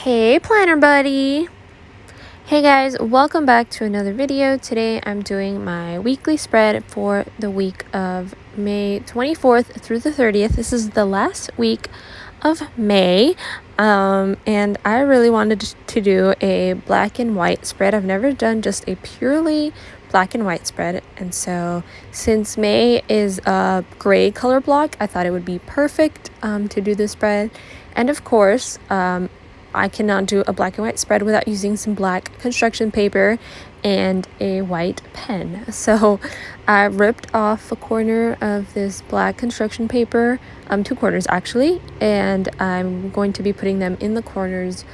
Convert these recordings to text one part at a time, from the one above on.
Hey planner buddy! Hey guys, welcome back to another video. Today I'm doing my weekly spread for the week of May 24th through the 30th. This is the last week of May, and I really wanted to do a black and white spread. I've never done just a purely black and white spread, and so since May is a gray color block, I thought it would be perfect to do this spread. And of course, I cannot do a black and white spread without using some black construction paper and a white pen. So I ripped off a corner of this black construction paper, 2 corners actually, and I'm going to be putting them in the corners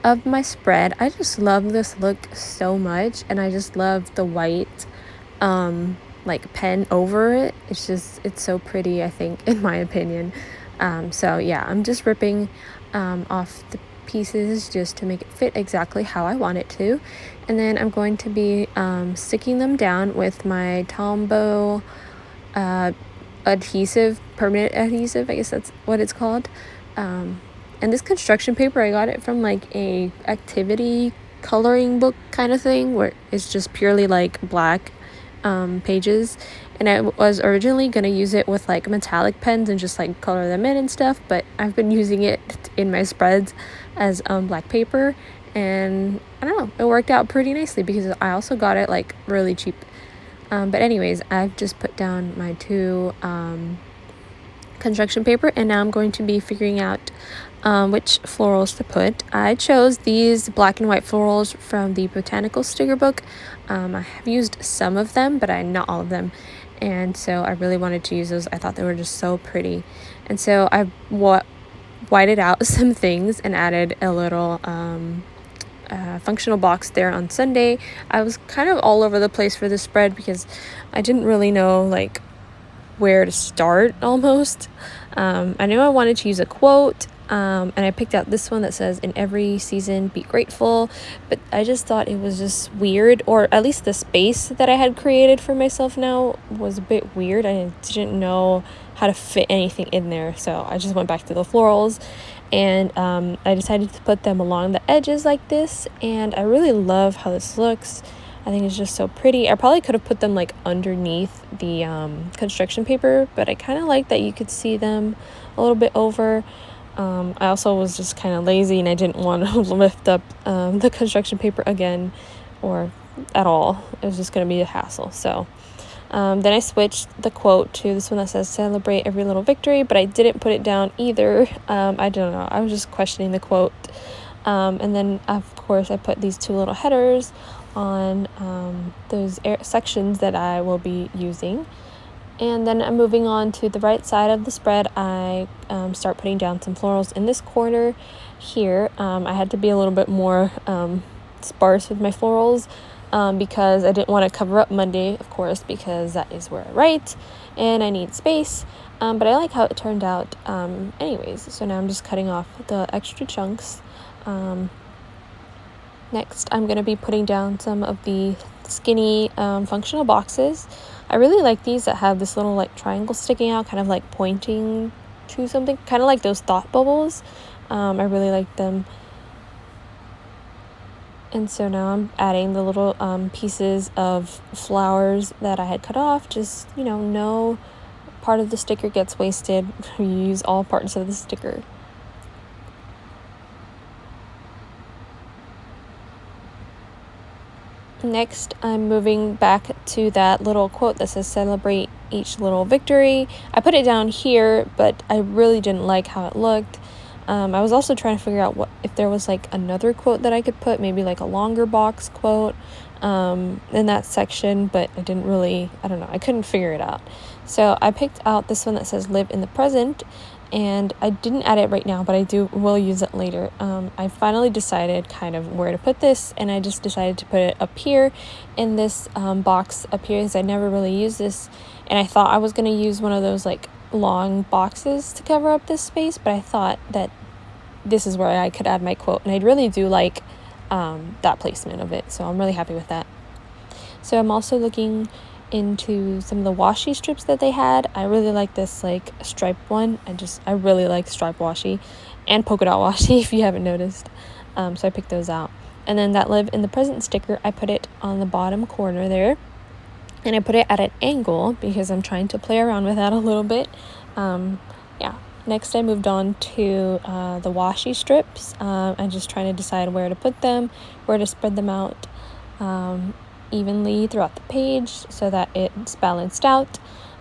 of my spread. I just love this look so much, and I just love the white like pen over it. It's so pretty, I think, in my opinion. So yeah, I'm just ripping off the pieces just to make it fit exactly how I want it to, and then I'm going to be sticking them down with my Tombow adhesive, permanent adhesive, I guess that's what it's called. And this construction paper, I got it from like a activity coloring book kind of thing where it's just purely like black pages, and I was originally going to use it with like metallic pens and just like color them in and stuff, but I've been using it in my spreads as black paper, and I don't know, it worked out pretty nicely because I also got it like really cheap. But anyways, I've just put down my 2 construction paper, and now I'm going to be figuring out which florals to put. I chose these black and white florals from the botanical sticker book. I have used some of them, but not all of them, and so I really wanted to use those. I thought they were just so pretty, and so I whited out some things and added a little functional box there on Sunday. I was kind of all over the place for this spread because I didn't really know like where to start almost. I knew I wanted to use a quote, and I picked out this one that says, "In every season, be grateful," but I just thought it was just weird, or at least the space that I had created for myself now was a bit weird. I didn't know how to fit anything in there, so I just went back to the florals, and I decided to put them along the edges like this, and I really love how this looks. I think it's just so pretty. I probably could have put them like underneath the construction paper, but I kind of like that you could see them a little bit over. I also was just kind of lazy, and I didn't want to lift up the construction paper again or at all. It was just going to be a hassle. So then I switched the quote to this one that says, "Celebrate every little victory," but I didn't put it down either. I don't know. I was just questioning the quote. And then, of course, I put these 2 little headers on those sections that I will be using. And then I'm moving on to the right side of the spread. I start putting down some florals in this corner here. I had to be a little bit more sparse with my florals because I didn't want to cover up Monday, of course, because that is where I write and I need space. But I like how it turned out anyways. So now I'm just cutting off the extra chunks. Next, I'm going to be putting down some of the skinny functional boxes. I really like these that have this little like triangle sticking out, kind of like pointing to something, kind of like those thought bubbles. I really like them. And so now I'm adding the little pieces of flowers that I had cut off. Just, no part of the sticker gets wasted. You use all parts of the sticker. Next, I'm moving back to that little quote that says, "Celebrate each little victory." I put it down here, but I really didn't like how it looked. I was also trying to figure out if there was like another quote that I could put, maybe like a longer box quote in that section, but I didn't really, I don't know, I couldn't figure it out. So I picked out this one that says, "Live in the present," and I didn't add it right now, but I will use it later. I finally decided kind of where to put this, and I just decided to put it up here in this box up here because I never really used this, and I thought I was going to use one of those like long boxes to cover up this space, but I thought that this is where I could add my quote, and I really do like that placement of it, so I'm really happy with that. So I'm also looking into some of the washi strips that they had. I really like this like striped one. I really like stripe washi and polka dot washi if you haven't noticed. So I picked those out. And then that live in the present sticker, I put it on the bottom corner there. And I put it at an angle because I'm trying to play around with that a little bit. Yeah. Next, I moved on to the washi strips. I'm just trying to decide where to put them, where to spread them out evenly throughout the page so that it's balanced out.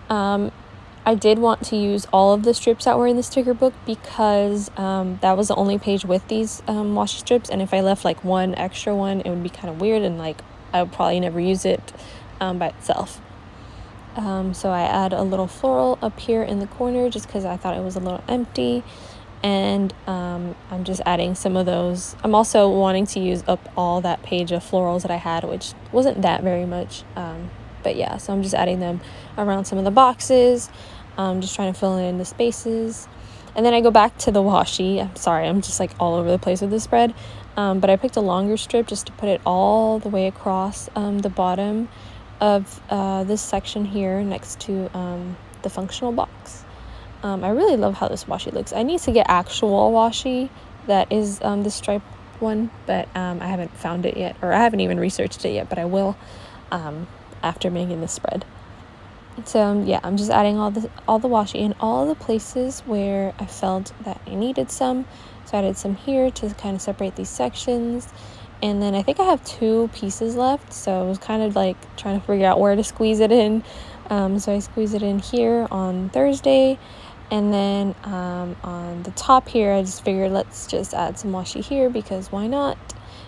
I did want to use all of the strips that were in the sticker book because that was the only page with these washi strips, and if I left like one extra one, it would be kind of weird, and like I would probably never use it by itself. So I add a little floral up here in the corner just because I thought it was a little empty, and I'm just adding some of those. I'm also wanting to use up all that page of florals that I had, which wasn't that very much, but yeah, so I'm just adding them around some of the boxes, just trying to fill in the spaces. And then I go back to the washi. I'm sorry, I'm just like all over the place with this spread, but I picked a longer strip just to put it all the way across the bottom of this section here next to the functional box. I really love how this washi looks. I need to get actual washi that is the striped one, but I haven't found it yet, or I haven't even researched it yet, but I will after making this spread. So yeah, I'm just adding all the washi in all the places where I felt that I needed some. So I added some here to kind of separate these sections. And then I think I have 2 pieces left, so I was kind of like trying to figure out where to squeeze it in. So I squeeze it in here on Thursday, and then on the top here I just figured let's just add some washi here because why not.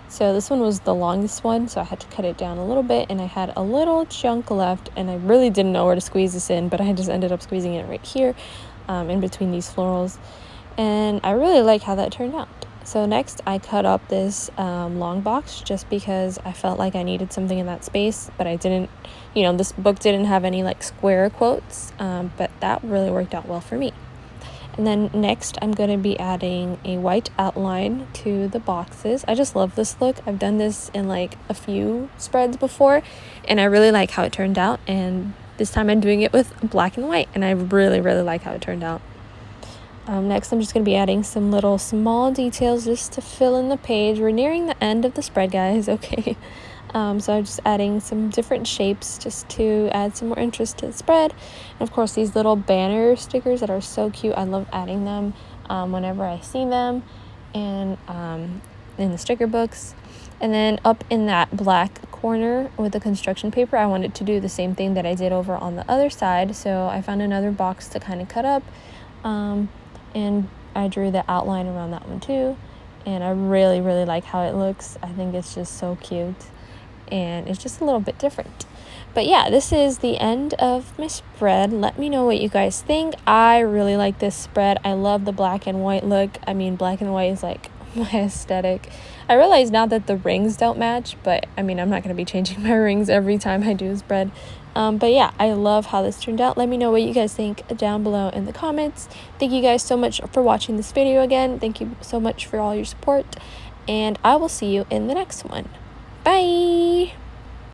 So this one was the longest one, so I had to cut it down a little bit, and I had a little chunk left, and I really didn't know where to squeeze this in, but I just ended up squeezing it right here in between these florals, and I really like how that turned out. So next I cut up this long box just because I felt like I needed something in that space, but I didn't, this book didn't have any like square quotes, but that really worked out well for me. And then next I'm going to be adding a white outline to the boxes. I just love this look. I've done this in like a few spreads before, and I really like how it turned out, and this time I'm doing it with black and white, and I really like how it turned out. Next, I'm just going to be adding some little small details just to fill in the page. We're nearing the end of the spread, guys, okay? So I'm just adding some different shapes just to add some more interest to the spread. And of course, these little banner stickers that are so cute. I love adding them whenever I see them and in the sticker books. And then up in that black corner with the construction paper, I wanted to do the same thing that I did over on the other side. So I found another box to kind of cut up. And I drew the outline around that one too, and I really like how it looks. I think it's just so cute, and it's just a little bit different. But yeah, this is the end of my spread. Let me know what you guys think. I really like this spread. I love the black and white look. I mean, black and white is like my aesthetic. I realize now that the rings don't match, but I mean, I'm not going to be changing my rings every time I do a spread. But yeah, I love how this turned out. Let me know what you guys think down below in the comments. Thank you guys so much for watching this video again. Thank you so much for all your support, and I will see you in the next one. Bye!